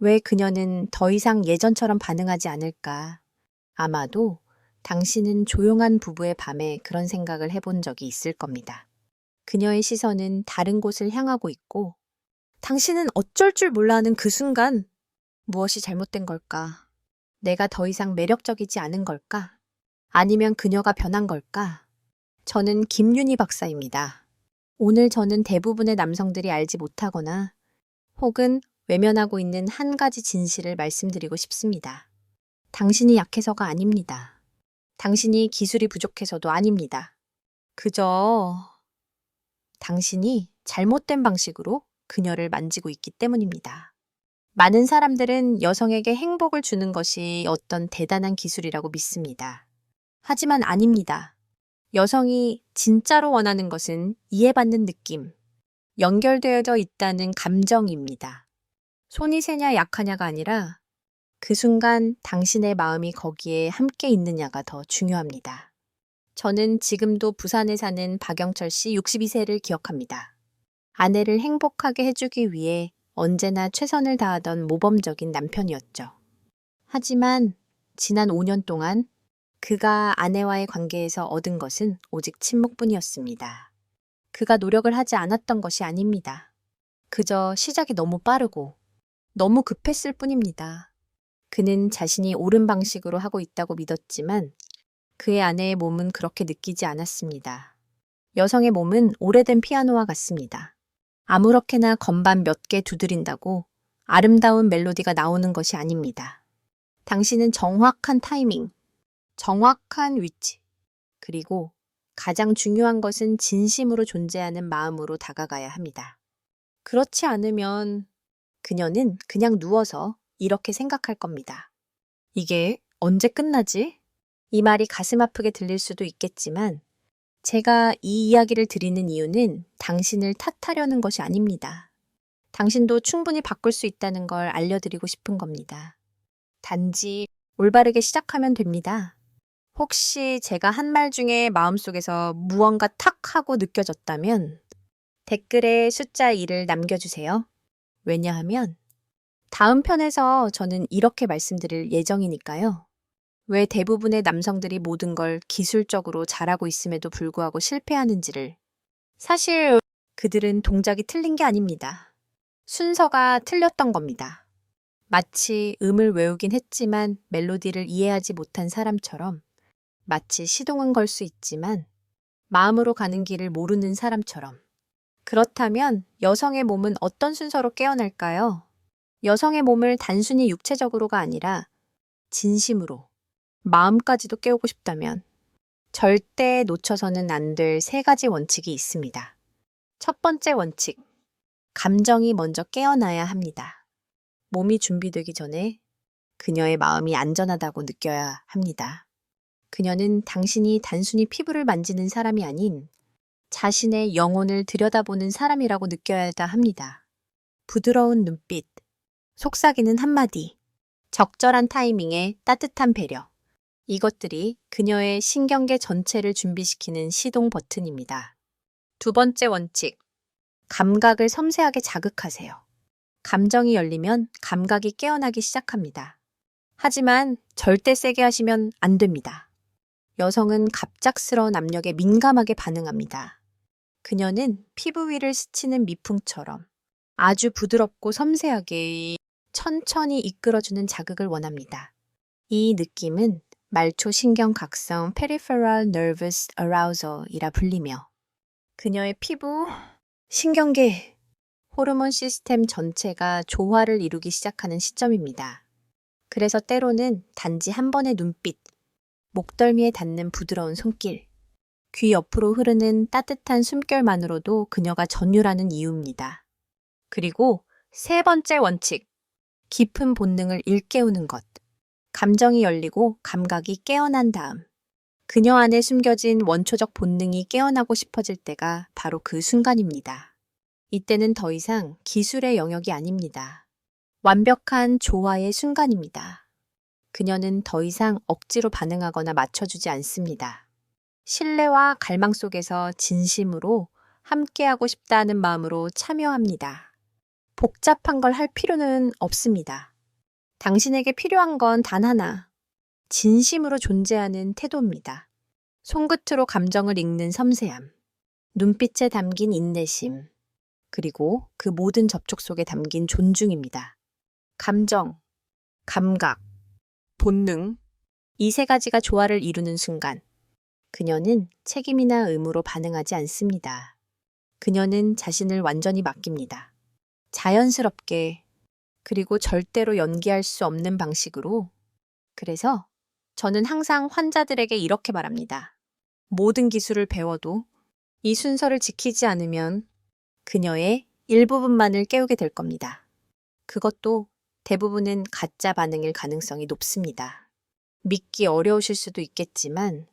왜 그녀는 더 이상 예전처럼 반응하지 않을까? 아마도 당신은 조용한 부부의 밤에 그런 생각을 해본 적이 있을 겁니다. 그녀의 시선은 다른 곳을 향하고 있고, 당신은 어쩔 줄 몰라 하는 그 순간, 무엇이 잘못된 걸까? 내가 더 이상 매력적이지 않은 걸까? 아니면 그녀가 변한 걸까? 저는 김윤희 박사입니다. 오늘 저는 대부분의 남성들이 알지 못하거나 혹은 외면하고 있는 한 가지 진실을 말씀드리고 싶습니다. 당신이 약해서가 아닙니다. 당신이 기술이 부족해서도 아닙니다. 그저 당신이 잘못된 방식으로 그녀를 만지고 있기 때문입니다. 많은 사람들은 여성에게 행복을 주는 것이 어떤 대단한 기술이라고 믿습니다. 하지만 아닙니다. 여성이 진짜로 원하는 것은 이해받는 느낌, 연결되어져 있다는 감정입니다. 손이 세냐 약하냐가 아니라 그 순간 당신의 마음이 거기에 함께 있느냐가 더 중요합니다. 저는 지금도 부산에 사는 박영철 씨 62세를 기억합니다. 아내를 행복하게 해주기 위해 언제나 최선을 다하던 모범적인 남편이었죠. 하지만 지난 5년 동안 그가 아내와의 관계에서 얻은 것은 오직 침묵뿐이었습니다. 그가 노력을 하지 않았던 것이 아닙니다. 그저 시작이 너무 빠르고 너무 급했을 뿐입니다. 그는 자신이 옳은 방식으로 하고 있다고 믿었지만 그의 아내의 몸은 그렇게 느끼지 않았습니다. 여성의 몸은 오래된 피아노와 같습니다. 아무렇게나 건반 몇 개 두드린다고 아름다운 멜로디가 나오는 것이 아닙니다. 당신은 정확한 타이밍, 정확한 위치, 그리고 가장 중요한 것은 진심으로 존재하는 마음으로 다가가야 합니다. 그렇지 않으면 그녀는 그냥 누워서 이렇게 생각할 겁니다. 이게 언제 끝나지? 이 말이 가슴 아프게 들릴 수도 있겠지만 제가 이 이야기를 드리는 이유는 당신을 탓하려는 것이 아닙니다. 당신도 충분히 바꿀 수 있다는 걸 알려드리고 싶은 겁니다. 단지 올바르게 시작하면 됩니다. 혹시 제가 한 말 중에 마음속에서 무언가 탁 하고 느껴졌다면 댓글에 숫자 2를 남겨주세요. 왜냐하면 다음 편에서 저는 이렇게 말씀드릴 예정이니까요. 왜 대부분의 남성들이 모든 걸 기술적으로 잘하고 있음에도 불구하고 실패하는지를. 사실 그들은 동작이 틀린 게 아닙니다. 순서가 틀렸던 겁니다. 마치 음을 외우긴 했지만 멜로디를 이해하지 못한 사람처럼, 마치 시동은 걸 수 있지만 마음으로 가는 길을 모르는 사람처럼. 그렇다면 여성의 몸은 어떤 순서로 깨어날까요? 여성의 몸을 단순히 육체적으로가 아니라 진심으로, 마음까지도 깨우고 싶다면 절대 놓쳐서는 안 될 3가지 원칙이 있습니다. 첫 번째 원칙, 감정이 먼저 깨어나야 합니다. 몸이 준비되기 전에 그녀의 마음이 안전하다고 느껴야 합니다. 그녀는 당신이 단순히 피부를 만지는 사람이 아닌 자신의 영혼을 들여다보는 사람이라고 느껴야 합니다. 부드러운 눈빛, 속삭이는 한마디, 적절한 타이밍에 따뜻한 배려. 이것들이 그녀의 신경계 전체를 준비시키는 시동 버튼입니다. 두 번째 원칙, 감각을 섬세하게 자극하세요. 감정이 열리면 감각이 깨어나기 시작합니다. 하지만 절대 세게 하시면 안 됩니다. 여성은 갑작스러운 압력에 민감하게 반응합니다. 그녀는 피부 위를 스치는 미풍처럼 아주 부드럽고 섬세하게 천천히 이끌어주는 자극을 원합니다. 이 느낌은 말초 신경각성 peripheral nervous arousal이라 불리며 그녀의 피부, 신경계, 호르몬 시스템 전체가 조화를 이루기 시작하는 시점입니다. 그래서 때로는 단지 한 번의 눈빛, 목덜미에 닿는 부드러운 손길, 귀 옆으로 흐르는 따뜻한 숨결만으로도 그녀가 전율하는 이유입니다. 그리고 3번째 원칙, 깊은 본능을 일깨우는 것. 감정이 열리고 감각이 깨어난 다음 그녀 안에 숨겨진 원초적 본능이 깨어나고 싶어질 때가 바로 그 순간입니다. 이때는 더 이상 기술의 영역이 아닙니다. 완벽한 조화의 순간입니다. 그녀는 더 이상 억지로 반응하거나 맞춰주지 않습니다. 신뢰와 갈망 속에서 진심으로 함께하고 싶다는 마음으로 참여합니다. 복잡한 걸 할 필요는 없습니다. 당신에게 필요한 건 단 하나. 진심으로 존재하는 태도입니다. 손끝으로 감정을 읽는 섬세함, 눈빛에 담긴 인내심, 그리고 그 모든 접촉 속에 담긴 존중입니다. 감정, 감각, 본능, 이 세 가지가 조화를 이루는 순간, 그녀는 책임이나 의무로 반응하지 않습니다. 그녀는 자신을 완전히 맡깁니다. 자연스럽게, 그리고 절대로 연기할 수 없는 방식으로. 그래서 저는 항상 환자들에게 이렇게 말합니다. 모든 기술을 배워도 이 순서를 지키지 않으면 그녀의 일부분만을 깨우게 될 겁니다. 그것도 대부분은 가짜 반응일 가능성이 높습니다. 믿기 어려우실 수도 있겠지만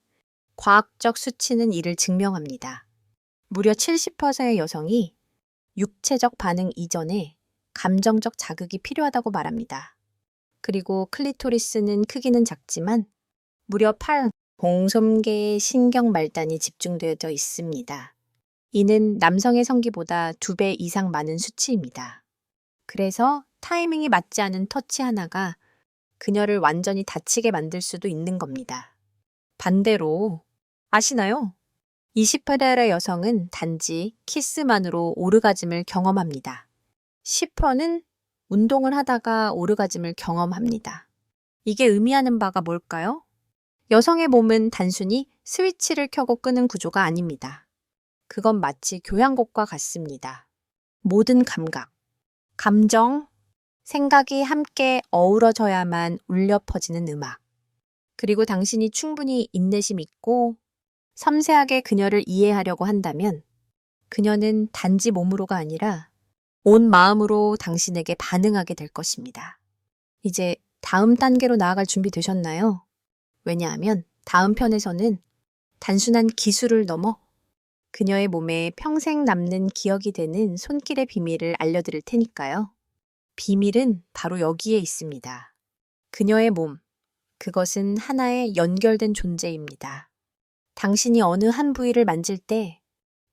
과학적 수치는 이를 증명합니다. 무려 70%의 여성이 육체적 반응 이전에 감정적 자극이 필요하다고 말합니다. 그리고 클리토리스는 크기는 작지만 무려 8 공손계의 신경 말단이 집중되어 있습니다. 이는 남성의 성기보다 2배 이상 많은 수치입니다. 그래서 타이밍이 맞지 않은 터치 하나가 그녀를 완전히 다치게 만들 수도 있는 겁니다. 반대로 아시나요? 20%의 여성은 단지 키스만으로 오르가즘을 경험합니다. 10%는 운동을 하다가 오르가즘을 경험합니다. 이게 의미하는 바가 뭘까요? 여성의 몸은 단순히 스위치를 켜고 끄는 구조가 아닙니다. 그건 마치 교향곡과 같습니다. 모든 감각, 감정, 생각이 함께 어우러져야만 울려 퍼지는 음악. 그리고 당신이 충분히 인내심 있고 섬세하게 그녀를 이해하려고 한다면 그녀는 단지 몸으로가 아니라 온 마음으로 당신에게 반응하게 될 것입니다. 이제 다음 단계로 나아갈 준비 되셨나요? 왜냐하면 다음 편에서는 단순한 기술을 넘어 그녀의 몸에 평생 남는 기억이 되는 손길의 비밀을 알려드릴 테니까요. 비밀은 바로 여기에 있습니다. 그녀의 몸, 그것은 하나의 연결된 존재입니다. 당신이 어느 한 부위를 만질 때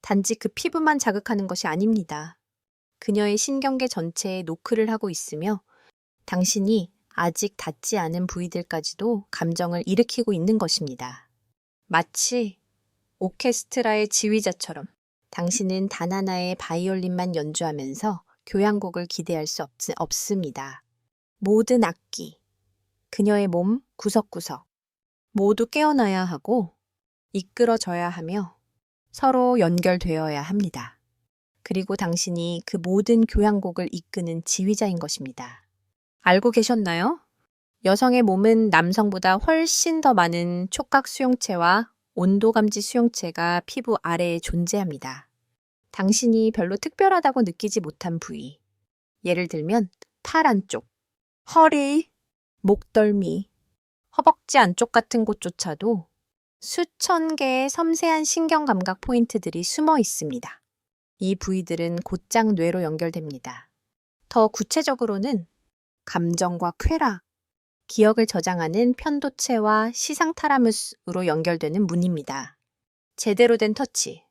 단지 그 피부만 자극하는 것이 아닙니다. 그녀의 신경계 전체에 노크를 하고 있으며 당신이 아직 닿지 않은 부위들까지도 감정을 일으키고 있는 것입니다. 마치 오케스트라의 지휘자처럼 당신은 단 하나의 바이올린만 연주하면서 교향곡을 기대할 수 없습니다. 모든 악기, 그녀의 몸 구석구석 모두 깨어나야 하고 이끌어져야 하며 서로 연결되어야 합니다. 그리고 당신이 그 모든 교향곡을 이끄는 지휘자인 것입니다. 알고 계셨나요? 여성의 몸은 남성보다 훨씬 더 많은 촉각 수용체와 온도 감지 수용체가 피부 아래에 존재합니다. 당신이 별로 특별하다고 느끼지 못한 부위. 예를 들면 팔 안쪽, 허리, 목덜미, 허벅지 안쪽 같은 곳조차도 수천 개의 섬세한 신경 감각 포인트들이 숨어 있습니다. 이 부위들은 곧장 뇌로 연결됩니다. 더 구체적으로는 감정과 쾌락, 기억을 저장하는 편도체와 시상타라무스로 연결되는 문입니다. 제대로 된 터치,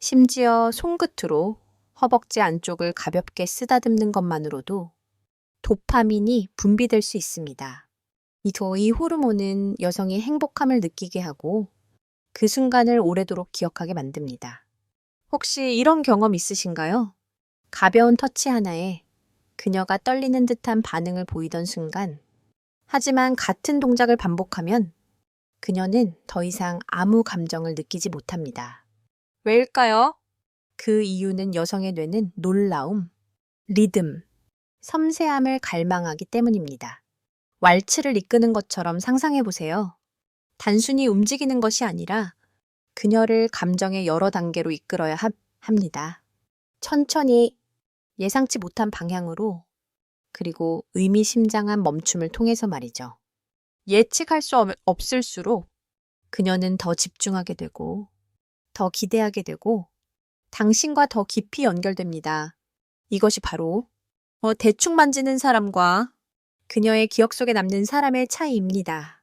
심지어 손끝으로 허벅지 안쪽을 가볍게 쓰다듬는 것만으로도 도파민이 분비될 수 있습니다. 이 호르몬은 여성이 행복함을 느끼게 하고 그 순간을 오래도록 기억하게 만듭니다. 혹시 이런 경험 있으신가요? 가벼운 터치 하나에 그녀가 떨리는 듯한 반응을 보이던 순간, 하지만 같은 동작을 반복하면 그녀는 더 이상 아무 감정을 느끼지 못합니다. 왜일까요? 그 이유는 여성의 뇌는 놀라움, 리듬, 섬세함을 갈망하기 때문입니다. 왈츠를 이끄는 것처럼 상상해 보세요. 단순히 움직이는 것이 아니라 그녀를 감정의 여러 단계로 이끌어야 합니다. 천천히 예상치 못한 방향으로, 그리고 의미심장한 멈춤을 통해서 말이죠. 예측할 수 없을수록 그녀는 더 집중하게 되고 더 기대하게 되고 당신과 더 깊이 연결됩니다. 이것이 바로 대충 만지는 사람과 그녀의 기억 속에 남는 사람의 차이입니다.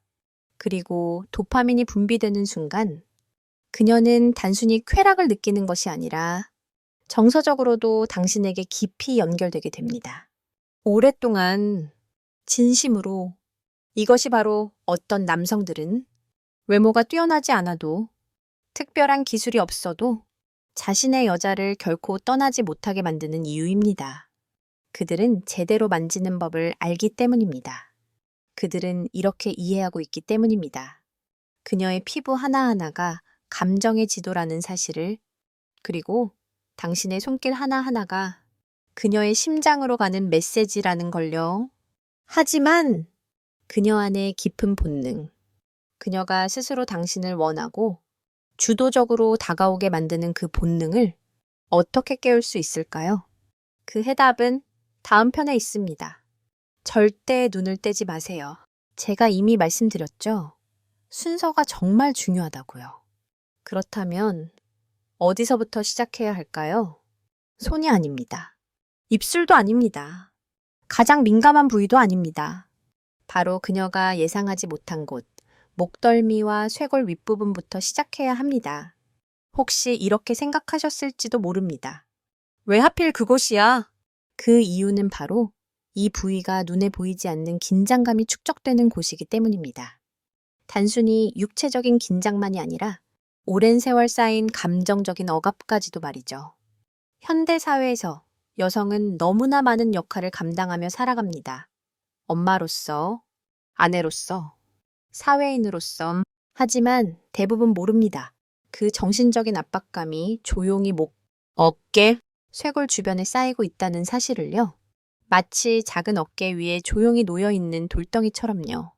그리고 도파민이 분비되는 순간 그녀는 단순히 쾌락을 느끼는 것이 아니라 정서적으로도 당신에게 깊이 연결되게 됩니다. 오랫동안 진심으로. 이것이 바로 어떤 남성들은 외모가 뛰어나지 않아도 특별한 기술이 없어도 자신의 여자를 결코 떠나지 못하게 만드는 이유입니다. 그들은 제대로 만지는 법을 알기 때문입니다. 그들은 이렇게 이해하고 있기 때문입니다. 그녀의 피부 하나하나가 감정의 지도라는 사실을, 그리고 당신의 손길 하나하나가 그녀의 심장으로 가는 메시지라는 걸요. 하지만 그녀 안의 깊은 본능, 그녀가 스스로 당신을 원하고 주도적으로 다가오게 만드는 그 본능을 어떻게 깨울 수 있을까요? 그 해답은 다음 편에 있습니다. 절대 눈을 떼지 마세요. 제가 이미 말씀드렸죠? 순서가 정말 중요하다고요. 그렇다면 어디서부터 시작해야 할까요? 손이 아닙니다. 입술도 아닙니다. 가장 민감한 부위도 아닙니다. 바로 그녀가 예상하지 못한 곳, 목덜미와 쇄골 윗부분부터 시작해야 합니다. 혹시 이렇게 생각하셨을지도 모릅니다. 왜 하필 그곳이야? 그 이유는 바로 이 부위가 눈에 보이지 않는 긴장감이 축적되는 곳이기 때문입니다. 단순히 육체적인 긴장만이 아니라 오랜 세월 쌓인 감정적인 억압까지도 말이죠. 현대 사회에서 여성은 너무나 많은 역할을 감당하며 살아갑니다. 엄마로서, 아내로서, 사회인으로서. 하지만 대부분 모릅니다. 그 정신적인 압박감이 조용히 목, 어깨, 쇄골 주변에 쌓이고 있다는 사실을요. 마치 작은 어깨 위에 조용히 놓여있는 돌덩이처럼요.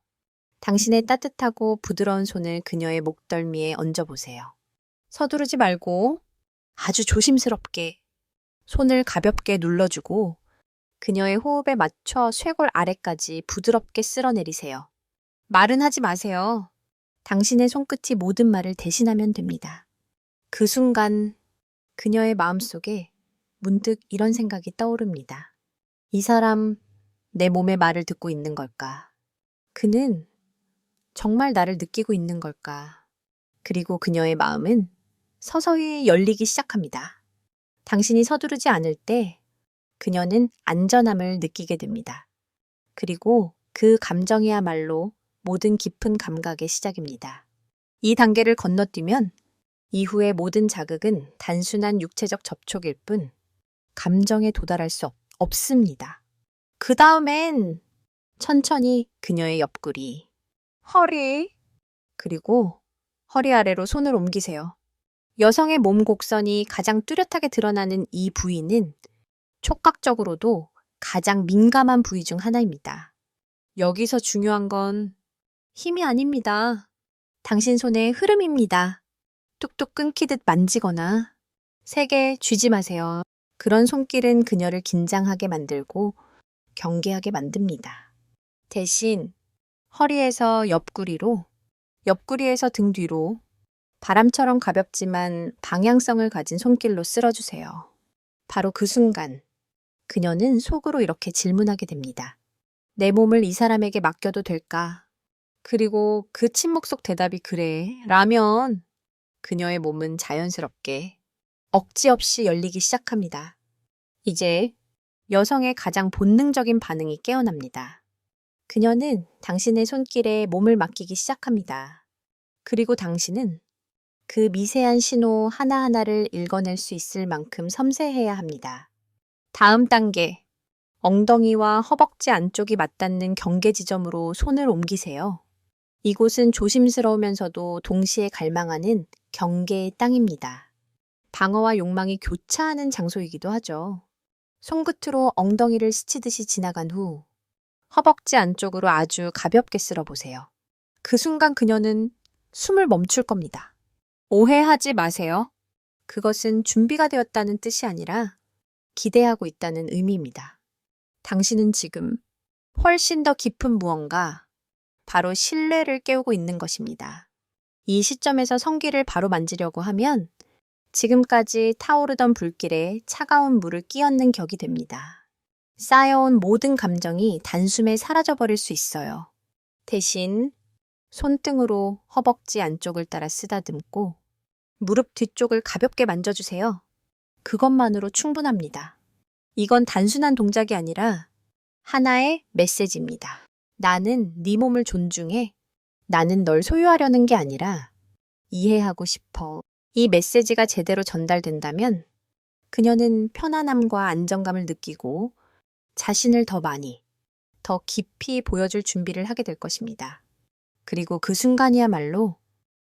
당신의 따뜻하고 부드러운 손을 그녀의 목덜미에 얹어보세요. 서두르지 말고 아주 조심스럽게 손을 가볍게 눌러주고 그녀의 호흡에 맞춰 쇄골 아래까지 부드럽게 쓸어내리세요. 말은 하지 마세요. 당신의 손끝이 모든 말을 대신하면 됩니다. 그 순간 그녀의 마음속에 문득 이런 생각이 떠오릅니다. 이 사람 내 몸의 말을 듣고 있는 걸까? 그는 정말 나를 느끼고 있는 걸까? 그리고 그녀의 마음은 서서히 열리기 시작합니다. 당신이 서두르지 않을 때 그녀는 안전함을 느끼게 됩니다. 그리고 그 감정이야말로 모든 깊은 감각의 시작입니다. 이 단계를 건너뛰면 이후의 모든 자극은 단순한 육체적 접촉일 뿐 감정에 도달할 수 없습니다. 그 다음엔 천천히 그녀의 옆구리, 허리, 그리고 허리 아래로 손을 옮기세요. 여성의 몸 곡선이 가장 뚜렷하게 드러나는 이 부위는 촉각적으로도 가장 민감한 부위 중 하나입니다. 여기서 중요한 건 힘이 아닙니다. 당신 손의 흐름입니다. 뚝뚝 끊기듯 만지거나 세게 쥐지 마세요. 그런 손길은 그녀를 긴장하게 만들고 경계하게 만듭니다. 대신 허리에서 옆구리로, 옆구리에서 등 뒤로 바람처럼 가볍지만 방향성을 가진 손길로 쓸어주세요. 바로 그 순간 그녀는 속으로 이렇게 질문하게 됩니다. 내 몸을 이 사람에게 맡겨도 될까? 그리고 그 침묵 속 대답이 그래, 라면 그녀의 몸은 자연스럽게 억지 없이 열리기 시작합니다. 이제 여성의 가장 본능적인 반응이 깨어납니다. 그녀는 당신의 손길에 몸을 맡기기 시작합니다. 그리고 당신은 그 미세한 신호 하나하나를 읽어낼 수 있을 만큼 섬세해야 합니다. 다음 단계, 엉덩이와 허벅지 안쪽이 맞닿는 경계 지점으로 손을 옮기세요. 이곳은 조심스러우면서도 동시에 갈망하는 경계의 땅입니다. 방어와 욕망이 교차하는 장소이기도 하죠. 손끝으로 엉덩이를 스치듯이 지나간 후 허벅지 안쪽으로 아주 가볍게 쓸어보세요. 그 순간 그녀는 숨을 멈출 겁니다. 오해하지 마세요. 그것은 준비가 되었다는 뜻이 아니라 기대하고 있다는 의미입니다. 당신은 지금 훨씬 더 깊은 무언가, 바로 신뢰를 깨우고 있는 것입니다. 이 시점에서 성기를 바로 만지려고 하면 지금까지 타오르던 불길에 차가운 물을 끼얹는 격이 됩니다. 쌓여온 모든 감정이 단숨에 사라져버릴 수 있어요. 대신 손등으로 허벅지 안쪽을 따라 쓰다듬고 무릎 뒤쪽을 가볍게 만져주세요. 그것만으로 충분합니다. 이건 단순한 동작이 아니라 하나의 메시지입니다. 나는 네 몸을 존중해. 나는 널 소유하려는 게 아니라 이해하고 싶어. 이 메시지가 제대로 전달된다면 그녀는 편안함과 안정감을 느끼고 자신을 더 많이, 더 깊이 보여줄 준비를 하게 될 것입니다. 그리고 그 순간이야말로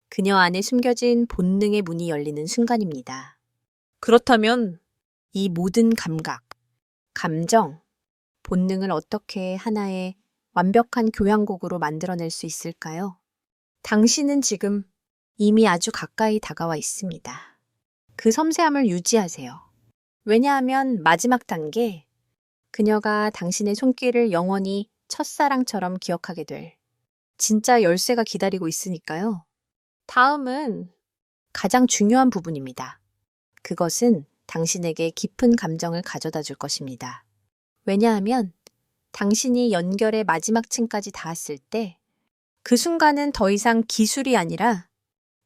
그녀 안에 숨겨진 본능의 문이 열리는 순간입니다. 그렇다면 이 모든 감각, 감정, 본능을 어떻게 하나의 완벽한 교향곡으로 만들어낼 수 있을까요? 당신은 지금 이미 아주 가까이 다가와 있습니다. 그 섬세함을 유지하세요. 왜냐하면 마지막 단계, 그녀가 당신의 손길을 영원히 첫사랑처럼 기억하게 될 진짜 열쇠가 기다리고 있으니까요. 다음은 가장 중요한 부분입니다. 그것은 당신에게 깊은 감정을 가져다 줄 것입니다. 왜냐하면 당신이 연결의 마지막 층까지 닿았을 때 그 순간은 더 이상 기술이 아니라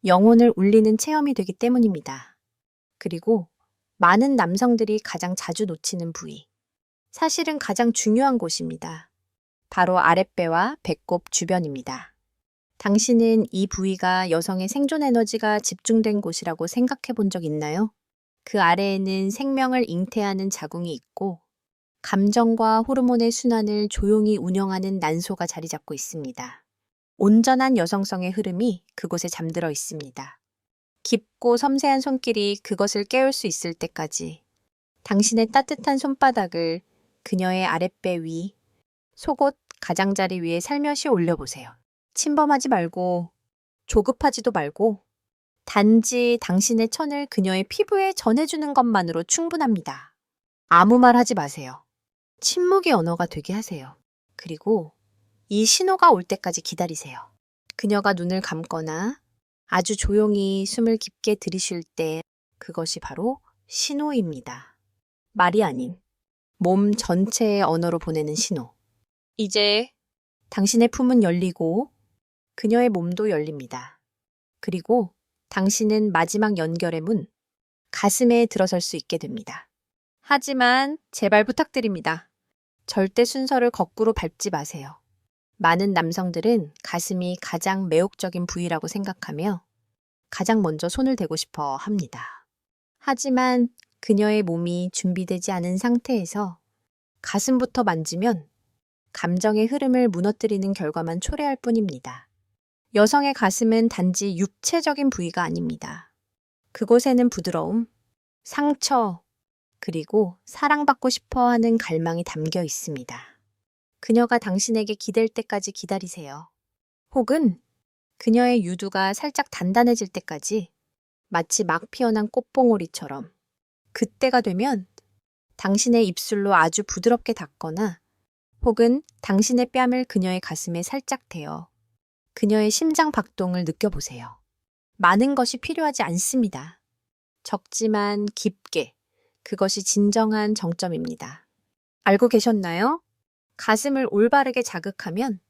영혼을 울리는 체험이 되기 때문입니다. 그리고 많은 남성들이 가장 자주 놓치는 부위, 사실은 가장 중요한 곳입니다. 바로 아랫배와 배꼽 주변입니다. 당신은 이 부위가 여성의 생존 에너지가 집중된 곳이라고 생각해 본 적 있나요? 그 아래에는 생명을 잉태하는 자궁이 있고 감정과 호르몬의 순환을 조용히 운영하는 난소가 자리 잡고 있습니다. 온전한 여성성의 흐름이 그곳에 잠들어 있습니다. 깊고 섬세한 손길이 그것을 깨울 수 있을 때까지 당신의 따뜻한 손바닥을 그녀의 아랫배 위, 속옷 가장자리 위에 살며시 올려보세요. 침범하지 말고 조급하지도 말고 단지 당신의 천을 그녀의 피부에 전해주는 것만으로 충분합니다. 아무 말 하지 마세요. 침묵의 언어가 되게 하세요. 그리고 이 신호가 올 때까지 기다리세요. 그녀가 눈을 감거나 아주 조용히 숨을 깊게 들이쉴 때 그것이 바로 신호입니다. 말이 아닌 몸 전체의 언어로 보내는 신호. 이제 당신의 품은 열리고 그녀의 몸도 열립니다. 그리고 당신은 마지막 연결의 문, 가슴에 들어설 수 있게 됩니다. 하지만 제발 부탁드립니다. 절대 순서를 거꾸로 밟지 마세요. 많은 남성들은 가슴이 가장 매혹적인 부위라고 생각하며 가장 먼저 손을 대고 싶어 합니다. 하지만 그녀의 몸이 준비되지 않은 상태에서 가슴부터 만지면 감정의 흐름을 무너뜨리는 결과만 초래할 뿐입니다. 여성의 가슴은 단지 육체적인 부위가 아닙니다. 그곳에는 부드러움, 상처, 그리고 사랑받고 싶어 하는 갈망이 담겨 있습니다. 그녀가 당신에게 기댈 때까지 기다리세요. 혹은 그녀의 유두가 살짝 단단해질 때까지 마치 막 피어난 꽃봉오리처럼 그때가 되면 당신의 입술로 아주 부드럽게 닿거나 혹은 당신의 뺨을 그녀의 가슴에 살짝 대어 그녀의 심장 박동을 느껴보세요. 많은 것이 필요하지 않습니다. 적지만 깊게 그것이 진정한 정점입니다. 알고 계셨나요? 가슴을 올바르게 자극하면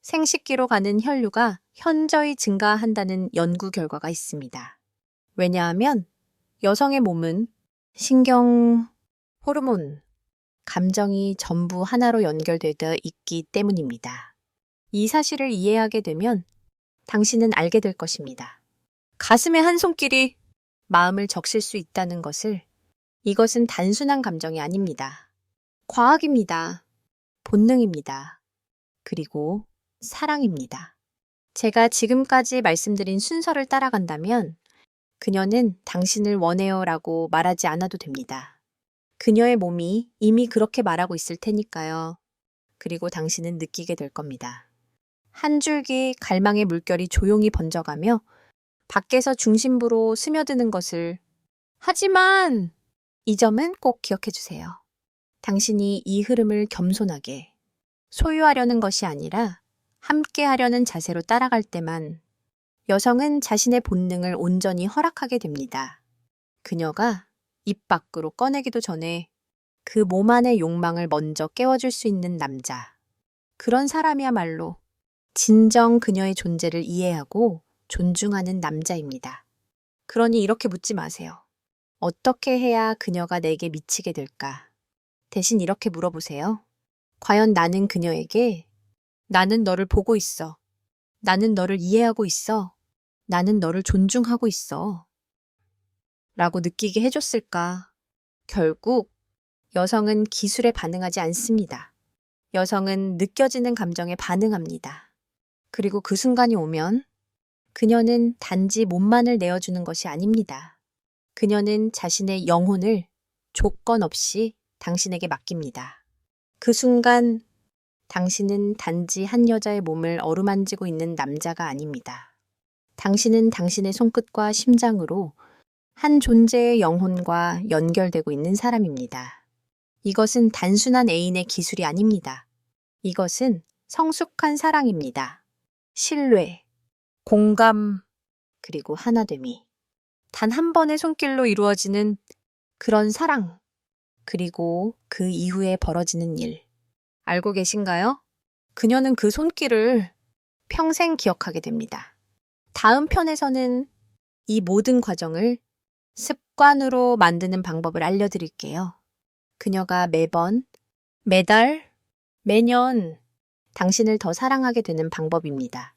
생식기로 가는 혈류가 현저히 증가한다는 연구 결과가 있습니다. 왜냐하면 여성의 몸은 신경, 호르몬, 감정이 전부 하나로 연결되어 있기 때문입니다. 이 사실을 이해하게 되면 당신은 알게 될 것입니다. 가슴의 한 손길이 마음을 적실 수 있다는 것을 이것은 단순한 감정이 아닙니다. 과학입니다. 본능입니다. 그리고 사랑입니다. 제가 지금까지 말씀드린 순서를 따라간다면 그녀는 당신을 원해요라고 말하지 않아도 됩니다. 그녀의 몸이 이미 그렇게 말하고 있을 테니까요. 그리고 당신은 느끼게 될 겁니다. 한 줄기 갈망의 물결이 조용히 번져가며 밖에서 중심부로 스며드는 것을 하지만 이 점은 꼭 기억해 주세요. 당신이 이 흐름을 겸손하게 소유하려는 것이 아니라 함께 하려는 자세로 따라갈 때만 여성은 자신의 본능을 온전히 허락하게 됩니다. 그녀가 입 밖으로 꺼내기도 전에 그 몸 안의 욕망을 먼저 깨워줄 수 있는 남자. 그런 사람이야말로 진정 그녀의 존재를 이해하고 존중하는 남자입니다. 그러니 이렇게 묻지 마세요. 어떻게 해야 그녀가 내게 미치게 될까? 대신 이렇게 물어보세요. 과연 나는 그녀에게 나는 너를 보고 있어. 나는 너를 이해하고 있어. 나는 너를 존중하고 있어. 라고 느끼게 해줬을까? 결국 여성은 기술에 반응하지 않습니다. 여성은 느껴지는 감정에 반응합니다. 그리고 그 순간이 오면 그녀는 단지 몸만을 내어주는 것이 아닙니다. 그녀는 자신의 영혼을 조건 없이 당신에게 맡깁니다. 그 순간 당신은 단지 한 여자의 몸을 어루만지고 있는 남자가 아닙니다. 당신은 당신의 손끝과 심장으로 한 존재의 영혼과 연결되고 있는 사람입니다. 이것은 단순한 애인의 기술이 아닙니다. 이것은 성숙한 사랑입니다. 신뢰, 공감, 그리고 하나됨이. 단 한 번의 손길로 이루어지는 그런 사랑, 그리고 그 이후에 벌어지는 일. 알고 계신가요? 그녀는 그 손길을 평생 기억하게 됩니다. 다음 편에서는 이 모든 과정을 습관으로 만드는 방법을 알려드릴게요. 그녀가 매번, 매달, 매년 당신을 더 사랑하게 되는 방법입니다.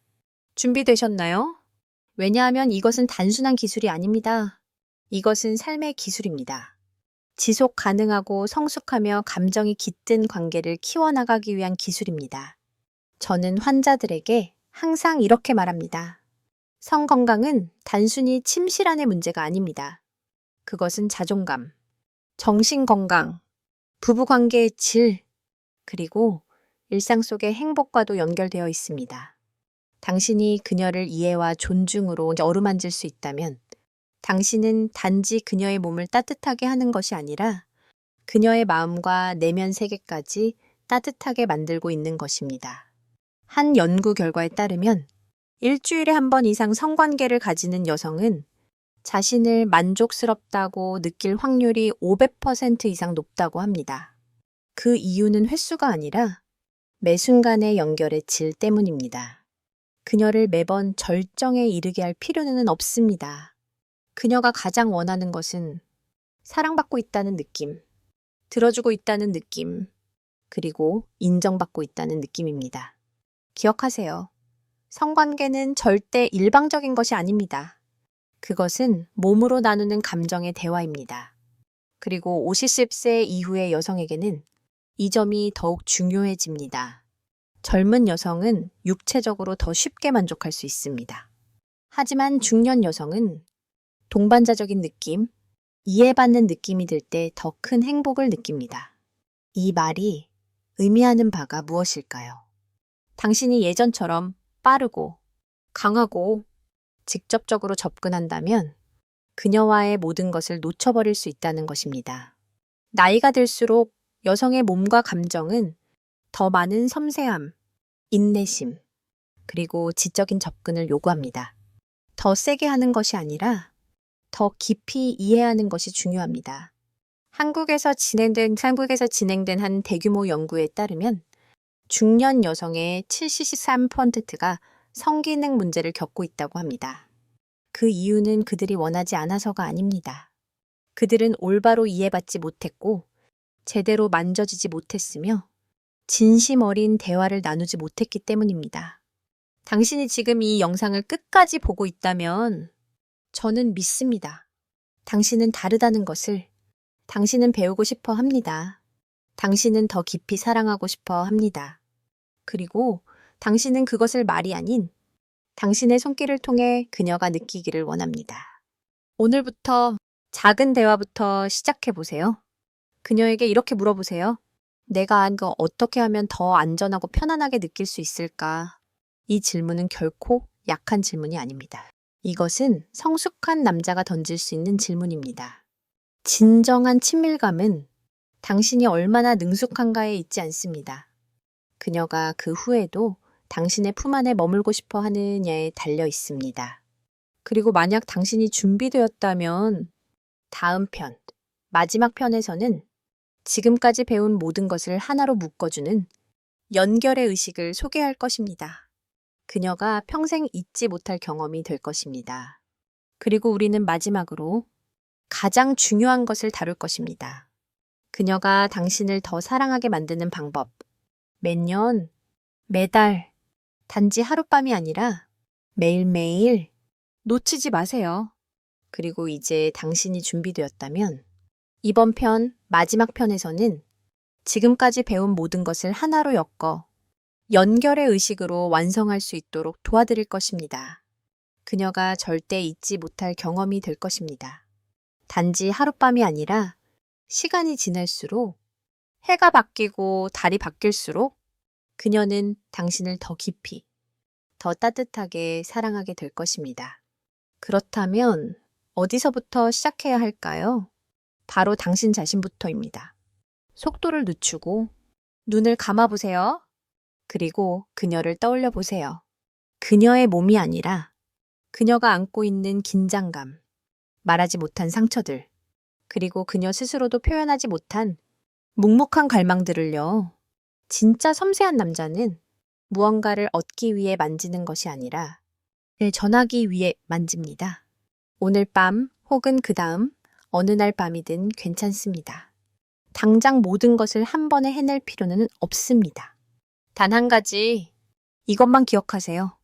준비되셨나요? 왜냐하면 이것은 단순한 기술이 아닙니다. 이것은 삶의 기술입니다. 지속 가능하고 성숙하며 감정이 깃든 관계를 키워나가기 위한 기술입니다. 저는 환자들에게 항상 이렇게 말합니다. 성 건강은 단순히 침실안의 문제가 아닙니다. 그것은 자존감, 정신 건강, 부부 관계의 질, 그리고 일상 속의 행복과도 연결되어 있습니다. 당신이 그녀를 이해와 존중으로 어루만질 수 있다면 당신은 단지 그녀의 몸을 따뜻하게 하는 것이 아니라 그녀의 마음과 내면 세계까지 따뜻하게 만들고 있는 것입니다. 한 연구 결과에 따르면 일주일에 한 번 이상 성관계를 가지는 여성은 자신을 만족스럽다고 느낄 확률이 500% 이상 높다고 합니다. 그 이유는 횟수가 아니라 매 순간의 연결의 질 때문입니다. 그녀를 매번 절정에 이르게 할 필요는 없습니다. 그녀가 가장 원하는 것은 사랑받고 있다는 느낌, 들어주고 있다는 느낌, 그리고 인정받고 있다는 느낌입니다. 기억하세요. 성관계는 절대 일방적인 것이 아닙니다. 그것은 몸으로 나누는 감정의 대화입니다. 그리고 50세 이후의 여성에게는 이 점이 더욱 중요해집니다. 젊은 여성은 육체적으로 더 쉽게 만족할 수 있습니다. 하지만 중년 여성은 동반자적인 느낌, 이해받는 느낌이 들 때 더 큰 행복을 느낍니다. 이 말이 의미하는 바가 무엇일까요? 당신이 예전처럼 빠르고 강하고 직접적으로 접근한다면 그녀와의 모든 것을 놓쳐버릴 수 있다는 것입니다. 나이가 들수록 여성의 몸과 감정은 더 많은 섬세함, 인내심, 그리고 지적인 접근을 요구합니다. 더 세게 하는 것이 아니라 더 깊이 이해하는 것이 중요합니다. 한국에서 진행된 한 대규모 연구에 따르면 중년 여성의 73%가 성기능 문제를 겪고 있다고 합니다. 그 이유는 그들이 원하지 않아서가 아닙니다. 그들은 올바로 이해받지 못했고 제대로 만져지지 못했으며 진심 어린 대화를 나누지 못했기 때문입니다. 당신이 지금 이 영상을 끝까지 보고 있다면 저는 믿습니다. 당신은 다르다는 것을 당신은 배우고 싶어 합니다. 당신은 더 깊이 사랑하고 싶어 합니다. 그리고 당신은 그것을 말이 아닌 당신의 손길을 통해 그녀가 느끼기를 원합니다. 오늘부터 작은 대화부터 시작해 보세요. 그녀에게 이렇게 물어보세요. 내가 이거 어떻게 하면 더 안전하고 편안하게 느낄 수 있을까? 이 질문은 결코 약한 질문이 아닙니다. 이것은 성숙한 남자가 던질 수 있는 질문입니다. 진정한 친밀감은 당신이 얼마나 능숙한가에 있지 않습니다. 그녀가 그 후에도 당신의 품 안에 머물고 싶어 하느냐에 달려 있습니다. 그리고 만약 당신이 준비되었다면 다음 편, 마지막 편에서는 지금까지 배운 모든 것을 하나로 묶어주는 연결의 의식을 소개할 것입니다. 그녀가 평생 잊지 못할 경험이 될 것입니다. 그리고 우리는 마지막으로 가장 중요한 것을 다룰 것입니다. 그녀가 당신을 더 사랑하게 만드는 방법, 매년, 매달, 단지 하룻밤이 아니라 매일매일 놓치지 마세요. 그리고 이제 당신이 준비되었다면 이번 편 마지막 편에서는 지금까지 배운 모든 것을 하나로 엮어 연결의 의식으로 완성할 수 있도록 도와드릴 것입니다. 그녀가 절대 잊지 못할 경험이 될 것입니다. 단지 하룻밤이 아니라 시간이 지날수록 해가 바뀌고 달이 바뀔수록 그녀는 당신을 더 깊이, 더 따뜻하게 사랑하게 될 것입니다. 그렇다면 어디서부터 시작해야 할까요? 바로 당신 자신부터입니다. 속도를 늦추고 눈을 감아보세요. 그리고 그녀를 떠올려 보세요. 그녀의 몸이 아니라 그녀가 안고 있는 긴장감, 말하지 못한 상처들, 그리고 그녀 스스로도 표현하지 못한 묵묵한 갈망들을요. 진짜 섬세한 남자는 무언가를 얻기 위해 만지는 것이 아니라 전하기 위해 만집니다. 오늘 밤 혹은 그 다음 어느 날 밤이든 괜찮습니다. 당장 모든 것을 한 번에 해낼 필요는 없습니다. 단 한 가지, 이것만 기억하세요.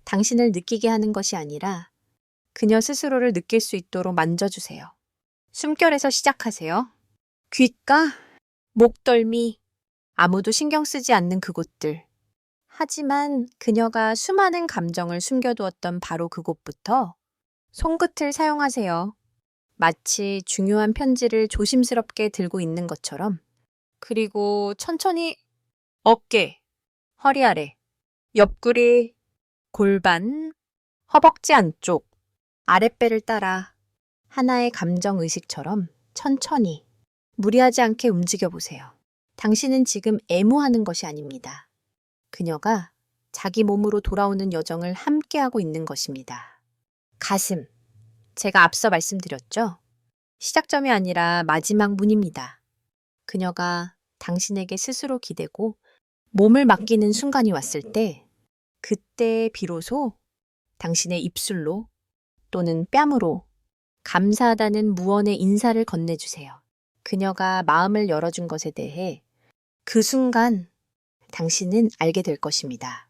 당신을 느끼게 하는 것이 아니라 그녀 스스로를 느낄 수 있도록 만져주세요. 숨결에서 시작하세요. 귓가, 목덜미, 아무도 신경 쓰지 않는 그곳들. 하지만 그녀가 수많은 감정을 숨겨두었던 바로 그곳부터 손끝을 사용하세요. 마치 중요한 편지를 조심스럽게 들고 있는 것처럼. 그리고 천천히 어깨, 허리 아래, 옆구리, 골반, 허벅지 안쪽, 아랫배를 따라 하나의 감정의식처럼 천천히 무리하지 않게 움직여 보세요. 당신은 지금 애무하는 것이 아닙니다. 그녀가 자기 몸으로 돌아오는 여정을 함께하고 있는 것입니다. 가슴, 제가 앞서 말씀드렸죠? 시작점이 아니라 마지막 문입니다. 그녀가 당신에게 스스로 기대고 몸을 맡기는 순간이 왔을 때 그때 비로소 당신의 입술로 또는 뺨으로 감사하다는 무언의 인사를 건네주세요. 그녀가 마음을 열어준 것에 대해 그 순간 당신은 알게 될 것입니다.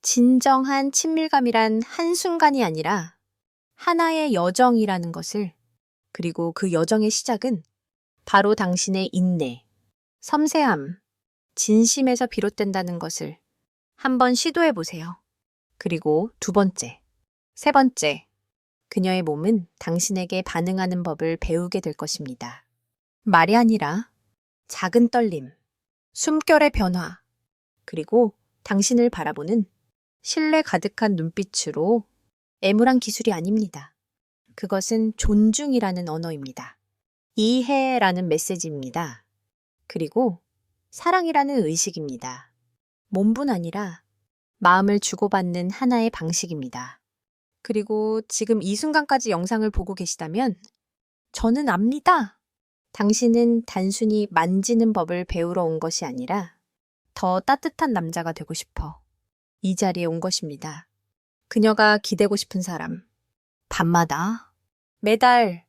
진정한 친밀감이란 한순간이 아니라 하나의 여정이라는 것을, 그리고 그 여정의 시작은 바로 당신의 인내, 섬세함, 진심에서 비롯된다는 것을 한번 시도해 보세요. 그리고 두 번째, 세 번째, 그녀의 몸은 당신에게 반응하는 법을 배우게 될 것입니다. 말이 아니라 작은 떨림, 숨결의 변화, 그리고 당신을 바라보는 신뢰 가득한 눈빛으로 애무란 기술이 아닙니다. 그것은 존중이라는 언어입니다. 이해라는 메시지입니다. 그리고 사랑이라는 의식입니다. 몸뿐 아니라 마음을 주고받는 하나의 방식입니다. 그리고 지금 이 순간까지 영상을 보고 계시다면 저는 압니다. 당신은 단순히 만지는 법을 배우러 온 것이 아니라 더 따뜻한 남자가 되고 싶어 이 자리에 온 것입니다. 그녀가 기대고 싶은 사람, 밤마다, 매달,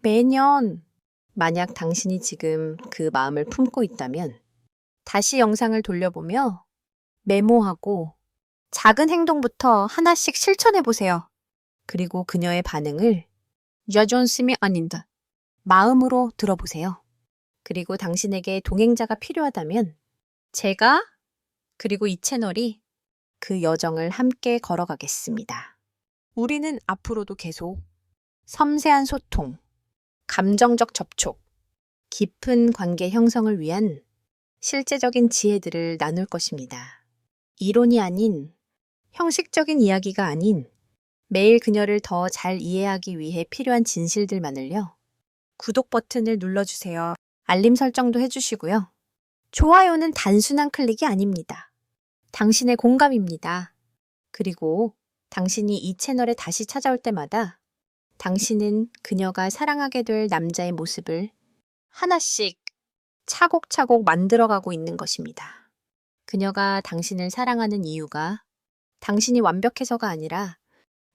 매년, 만약 당신이 지금 그 마음을 품고 있다면 다시 영상을 돌려보며 메모하고 작은 행동부터 하나씩 실천해 보세요. 그리고 그녀의 반응을 여존심이 아닌다. 마음으로 들어보세요. 그리고 당신에게 동행자가 필요하다면 제가 그리고 이 채널이 그 여정을 함께 걸어가겠습니다. 우리는 앞으로도 계속 섬세한 소통, 감정적 접촉, 깊은 관계 형성을 위한 실제적인 지혜들을 나눌 것입니다. 이론이 아닌, 형식적인 이야기가 아닌 매일 그녀를 더 잘 이해하기 위해 필요한 진실들만을요. 구독 버튼을 눌러주세요. 알림 설정도 해주시고요. 좋아요는 단순한 클릭이 아닙니다. 당신의 공감입니다. 그리고 당신이 이 채널에 다시 찾아올 때마다 당신은 그녀가 사랑하게 될 남자의 모습을 하나씩 차곡차곡 만들어가고 있는 것입니다. 그녀가 당신을 사랑하는 이유가 당신이 완벽해서가 아니라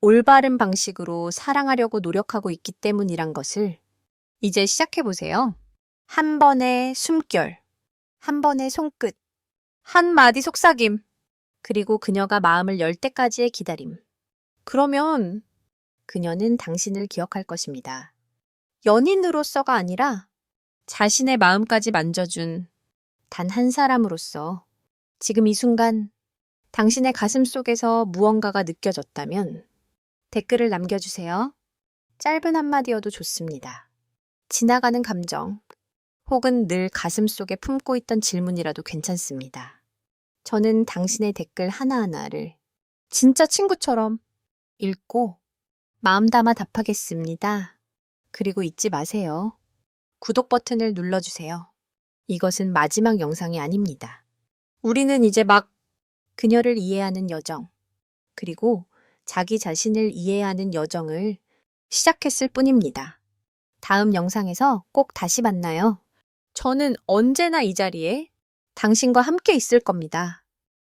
올바른 방식으로 사랑하려고 노력하고 있기 때문이란 것을 이제 시작해보세요. 한 번의 숨결, 한 번의 손끝, 한마디 속삭임. 그리고 그녀가 마음을 열 때까지의 기다림. 그러면 그녀는 당신을 기억할 것입니다. 연인으로서가 아니라 자신의 마음까지 만져준 단 한 사람으로서 지금 이 순간 당신의 가슴 속에서 무언가가 느껴졌다면 댓글을 남겨주세요. 짧은 한마디여도 좋습니다. 지나가는 감정, 혹은 늘 가슴 속에 품고 있던 질문이라도 괜찮습니다. 저는 당신의 댓글 하나하나를 진짜 친구처럼 읽고 마음 담아 답하겠습니다. 그리고 잊지 마세요. 구독 버튼을 눌러주세요. 이것은 마지막 영상이 아닙니다. 우리는 이제 막 그녀를 이해하는 여정, 그리고 자기 자신을 이해하는 여정을 시작했을 뿐입니다. 다음 영상에서 꼭 다시 만나요. 저는 언제나 이 자리에 당신과 함께 있을 겁니다.